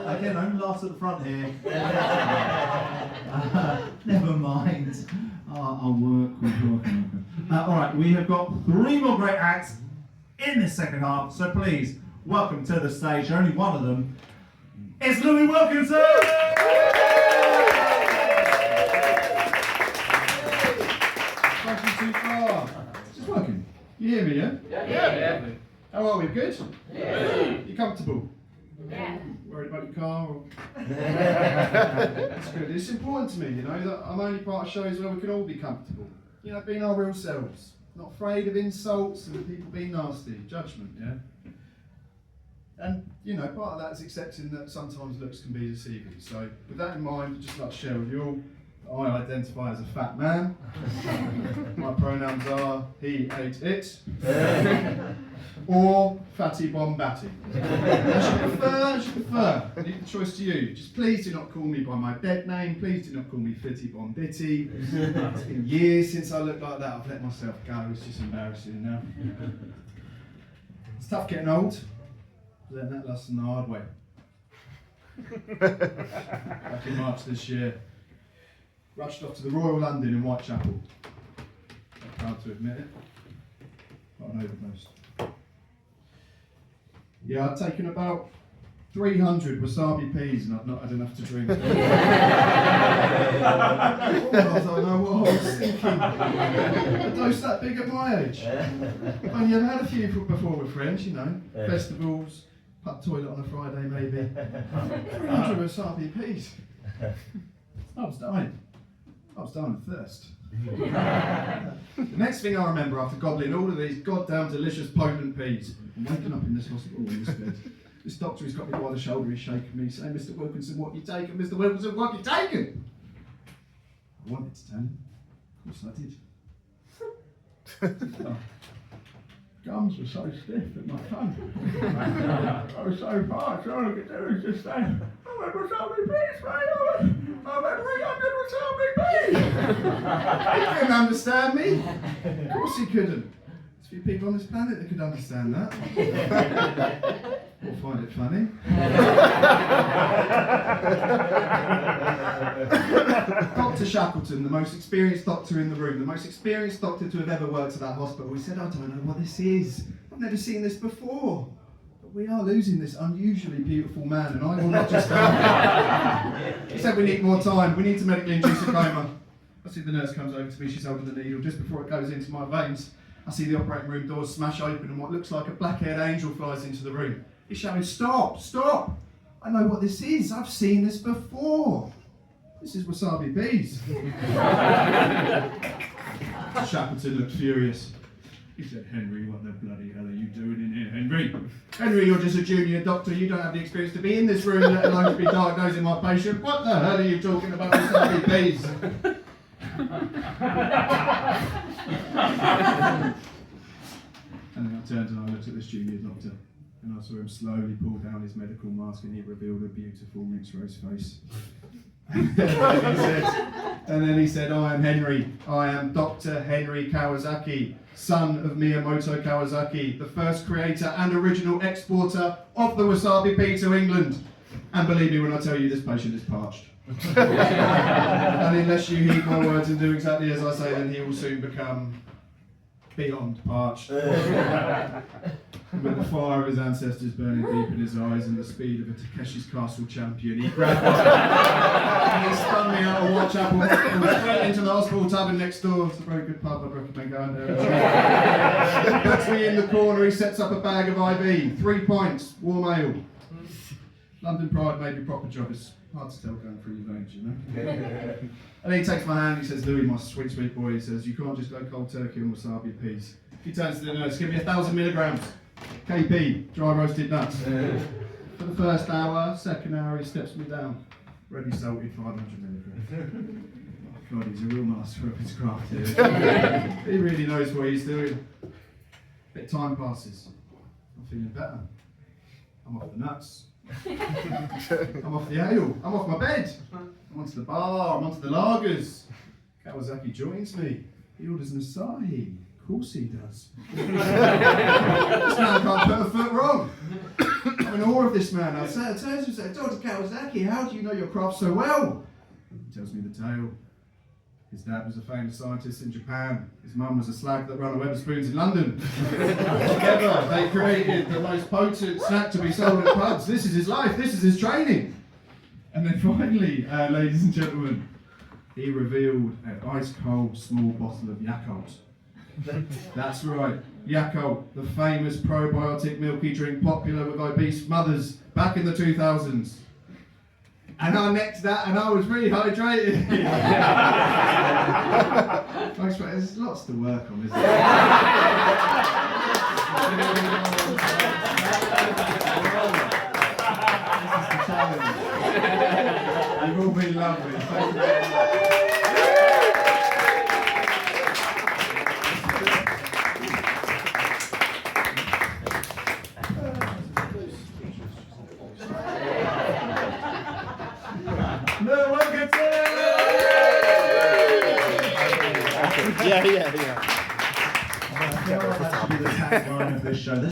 Again, only laughs at the front here. Never mind. I'll work. Alright, we have got 3 more great acts in this second half, so please, welcome to the stage. Only one of them. It's Louis Wilkinson! Thank you too far. It's just working. You hear me, yeah? Yeah. How are we? Good? Yeah. You comfortable? Yeah. Worried about your car? Or... That's good. It's important to me, you know, that I'm only part of shows where we can all be comfortable. You know, being our real selves. Not afraid of insults and people being nasty. Judgment, yeah? And, you know, part of that is accepting that sometimes looks can be deceiving. So, with that in mind, I'd just like to share with you all that I identify as a fat man. My pronouns are he, ate, it. Or fatty bombatty. As you prefer, I leave the choice to you. Just please do not call me by my dead name. Please do not call me Fitty Bombitty. It's been years since I looked like that. I've let myself go. It's just embarrassing now. It's tough getting old. Learned that lesson the hard way. Back in March this year, rushed off to the Royal London in Whitechapel. I'm proud to admit it. Not an overdose. Yeah, I'd taken about 300 wasabi peas and I'd not had enough to drink. I don't know what I was thinking. A dose that big at my age. I've only ever had a few before with friends, you know. Festivals, pub toilet on a Friday maybe. 300 wasabi peas. I was dying. I was dying of thirst. The next thing I remember after gobbling all of these goddamn delicious potent peas, I'm waking up in this hospital in this bed. This doctor has got me by the shoulder, he's shaking me, saying, Mr. Wilkinson, what have you taken? Mr. Wilkinson, what have you taken? I wanted to tell him. Of course I did. Gums were so stiff in my tongue. I was so parched, all I could do was just say, I've had wasabi peas, mate. I've had 300 wasabi peas. He couldn't understand me. Of course he couldn't. There's a few people on this planet that could understand that. Or find it funny. Dr. Shackleton, the most experienced doctor in the room, the most experienced doctor to have ever worked at that hospital, he said, I don't know what this is. I've never seen this before. But we are losing this unusually beautiful man, and I will not just stand. He said we need more time, we need to medically induce a coma. I see the nurse comes over to me, she's holding the needle just before it goes into my veins. I see the operating room doors smash open and what looks like a black-haired angel flies into the room. He's shouting, stop, stop! I know what this is, I've seen this before. This is wasabi peas. Shackleton looked furious. He said, Henry, what the bloody hell are you doing in here, Henry? Henry, you're just a junior doctor, you don't have the experience to be in this room, let alone to be diagnosing my patient. What the hell are you talking about wasabi peas? And then I turned and I looked at this junior doctor and I saw him slowly pull down his medical mask and he revealed a beautiful mixed race face. And then he said, I am Henry. I am Dr. Henry Kawasaki, son of Miyamoto Kawasaki, the first creator and original exporter of the wasabi pea to England. And believe me when I tell you this patient is parched. And unless you heed my words and do exactly as I say, then he will soon become beyond parched. With the fire of his ancestors burning deep in his eyes and the speed of a Takeshi's Castle champion, he grabbed me and he spun me out of Whitechapel and straight into the hospital tavern next door. It's a very good pub, I'd recommend going there. He puts me in the corner, he sets up a bag of IV, 3 pints, warm ale. London Pride made me proper job. It's hard to tell going through your veins, you know. And he takes my hand, he says, Louis, my sweet, sweet boy, he says, you can't just go cold turkey on wasabi peas. He turns to the nurse, give me 1,000 milligrams. KP, dry roasted nuts. For the first hour, second hour, he steps me down. Ready salted 500 milligrams. Oh God, he's a real master of his craft here. He really knows what he's doing. Bit of time passes. I'm feeling better. I'm off the nuts. I'm off the ale. I'm off my bed. I'm onto the bar. I'm onto the lagers. Kawasaki joins me. He orders an Asahi. Of course he does. This man can't put a foot wrong. I in awe of this man. I turned to him and said, Dr. Kawasaki, how do you know your craft so well? He tells me the tale. His dad was a famous scientist in Japan. His mum was a slag that ran a Wetherspoons in London. Together, they created the most potent snack to be sold at pubs. This is his life. This is his training. And then finally, ladies and gentlemen, he revealed an ice-cold small bottle of Yakult. That's right, Yakult, the famous probiotic milky drink popular with obese mothers back in the 2000s. And I necked that and I was rehydrated. Thanks, mate. There's lots to work on, isn't there? This is the challenge. You've all been lovely. Thank you very much. No one gets it! Yeah. I feel like that should be the tagline of this show.